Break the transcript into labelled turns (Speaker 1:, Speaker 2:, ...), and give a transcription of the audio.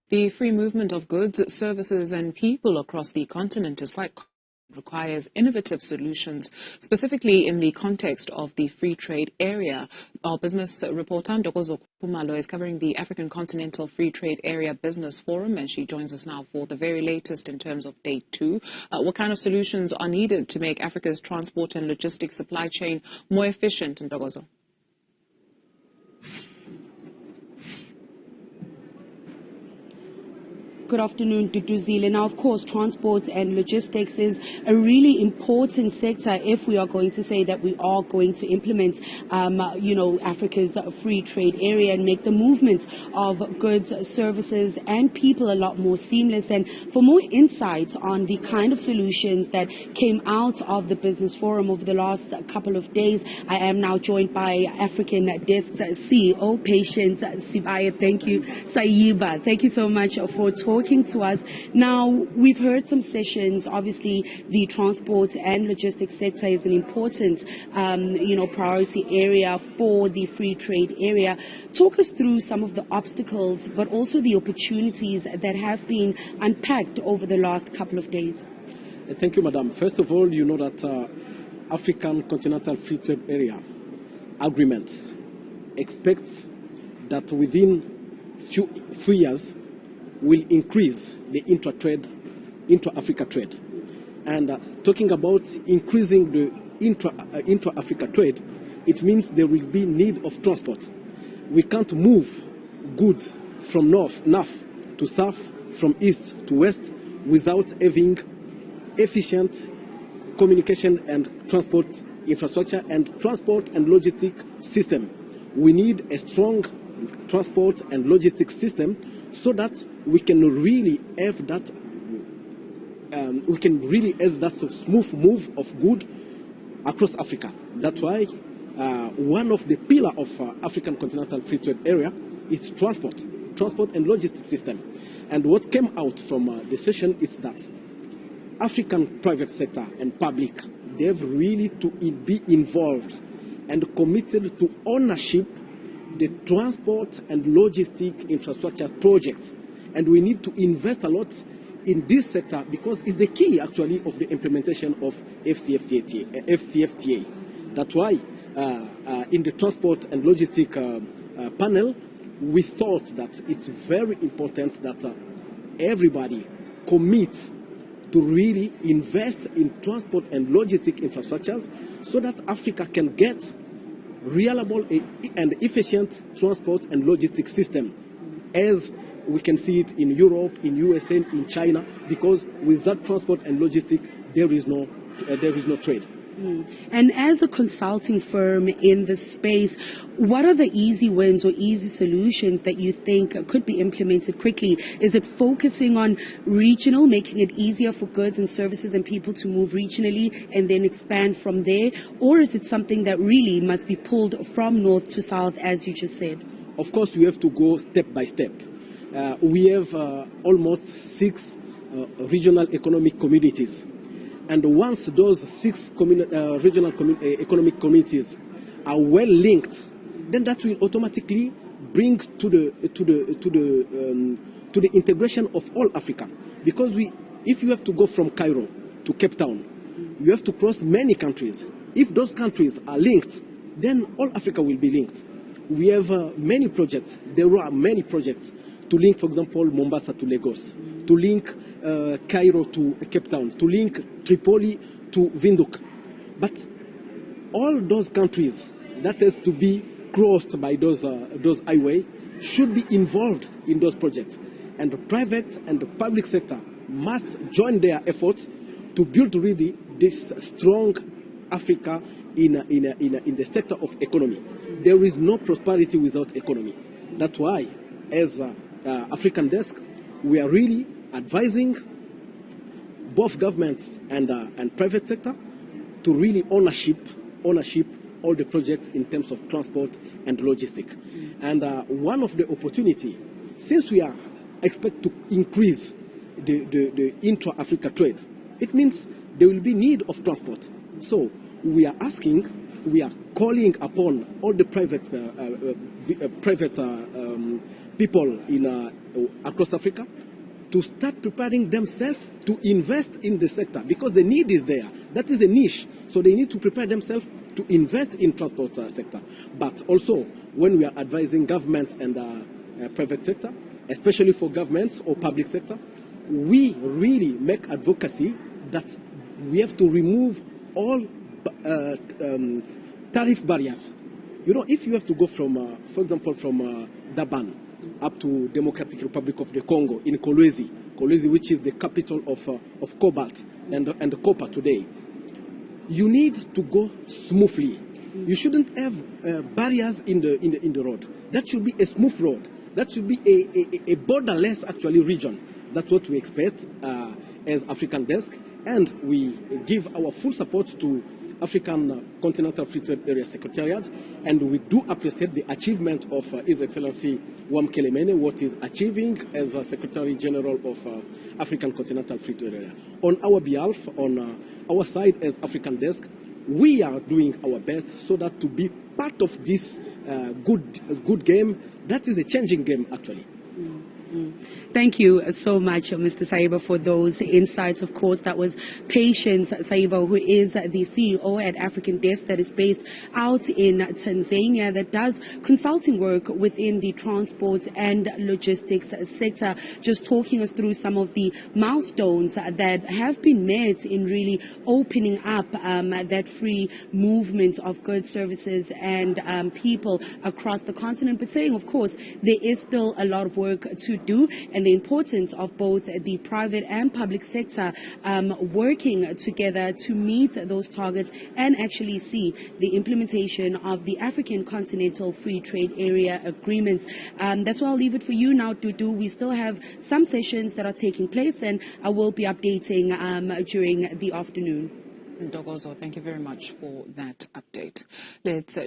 Speaker 1: The free movement of goods, services, and people across the continent is quite requires innovative solutions, specifically in the context of the free trade area. Our business reporter, Ndokozo Khumalo, is covering the African Continental Free Trade Area Business Forum, and she joins us now for the very latest in terms of day 2. What kind of solutions are needed to make Africa's transport and logistics supply chain more efficient, Ndokozo?
Speaker 2: Good afternoon, Duduzile. Now, of course, transport and logistics is a really important sector if we are going to say that we are going to implement, Africa's free trade area and make the movement of goods, services, and people a lot more seamless. And for more insights on the kind of solutions that came out of the Business Forum over the last couple of days, I am now joined by African Desk CEO, Patient Sibaya. Thank you, Saiba. Thank you so much for talking to us. Now, we've heard some sessions. Obviously, the transport and logistics sector is an important, priority area for the free trade area. Talk us through some of the obstacles, but also the opportunities that have been unpacked over the last couple of days.
Speaker 3: Thank you, Madam. First of all, you know that African Continental Free Trade Area Agreement expects that within few years will increase the intra-Africa trade. And talking about increasing the intra-Africa trade, it means there will be need of transport. We can't move goods from north to south, from east to west, without having efficient communication and transport infrastructure and transport and logistics system. We need a strong transport and logistics system so that we can really have that smooth move of goods across Africa. That's why one of the pillars of African Continental Free Trade Area is transport and logistics system. And what came out from the session is that African private sector and public, they have really to be involved and committed to ownership the transport and logistic infrastructure projects. And we need to invest a lot in this sector because it's the key actually of the implementation of FCFTA. That's why in the transport and logistic panel, we thought that it's very important that everybody commits to really invest in transport and logistic infrastructures so that Africa can get reliable and efficient transport and logistics system, as we can see it in Europe, in USA, in China, because with that transport and logistics, there is no trade.
Speaker 2: And as a consulting firm in the space, what are the easy wins or easy solutions that you think could be implemented quickly? Is it focusing on regional, making it easier for goods and services and people to move regionally and then expand from there? Or is it something that really must be pulled from north to south, as you just said?
Speaker 3: Of course, we have to go step by step. We have almost 6 regional economic communities. And once those 6 regional economic communities are well linked, then that will automatically bring to the integration of all Africa. Because if you have to go from Cairo to Cape Town, you have to cross many countries. If those countries are linked, then all Africa will be linked. We have many projects. There are many projects to link, for example, Mombasa to Lagos, to link Cairo to Cape Town, to link Tripoli to Windhoek. But all those countries that has to be crossed by those highways should be involved in those projects. And the private and the public sector must join their efforts to build really this strong Africa in the sector of economy. There is no prosperity without economy. That's why, as African Desk, we are really advising both governments and private sector to really ownership all the projects in terms of transport and logistics. And one of the opportunity, since we are expect to increase the intra-Africa trade, it means there will be need of transport. So we are calling upon all the private people across Africa to start preparing themselves to invest in the sector, because the need is there. That is a niche. So they need to prepare themselves to invest in transport sector. But also, when we are advising government and private sector, especially for governments or public sector, we really make advocacy that we have to remove all tariff barriers. You know, if you have to go from, for example, from Durban up to Democratic Republic of the Congo in Kolwezi, which is the capital of cobalt and copper today, you need to go smoothly. You shouldn't have barriers in the road. That should be a smooth road. That should be a borderless, actually, region. That's what we expect as African Desk, and we give our full support to African Continental Free Trade Area Secretariat, and we do appreciate the achievement of His Excellency Wamkele Mene, what is achieving as a Secretary General of African Continental Free Trade Area. On our behalf, on our side as African Desk, we are doing our best so that to be part of this good game, that is a changing game, actually.
Speaker 2: Thank you so much, Mr. Saiba, for those insights. Of course, that was Patience Saiba, who is the CEO at African Desk, that is based out in Tanzania, that does consulting work within the transport and logistics sector, just talking us through some of the milestones that have been met in really opening up that free movement of goods, services, and people across the continent, but saying, of course, there is still a lot of work to do, and the importance of both the private and public sector working together to meet those targets and actually see the implementation of the African Continental Free Trade Area Agreements. That's why I'll leave it for you now, Dudu. We still have some sessions that are taking place, and I will be updating during the afternoon.
Speaker 1: Ntokozo, thank you very much for that update. Let's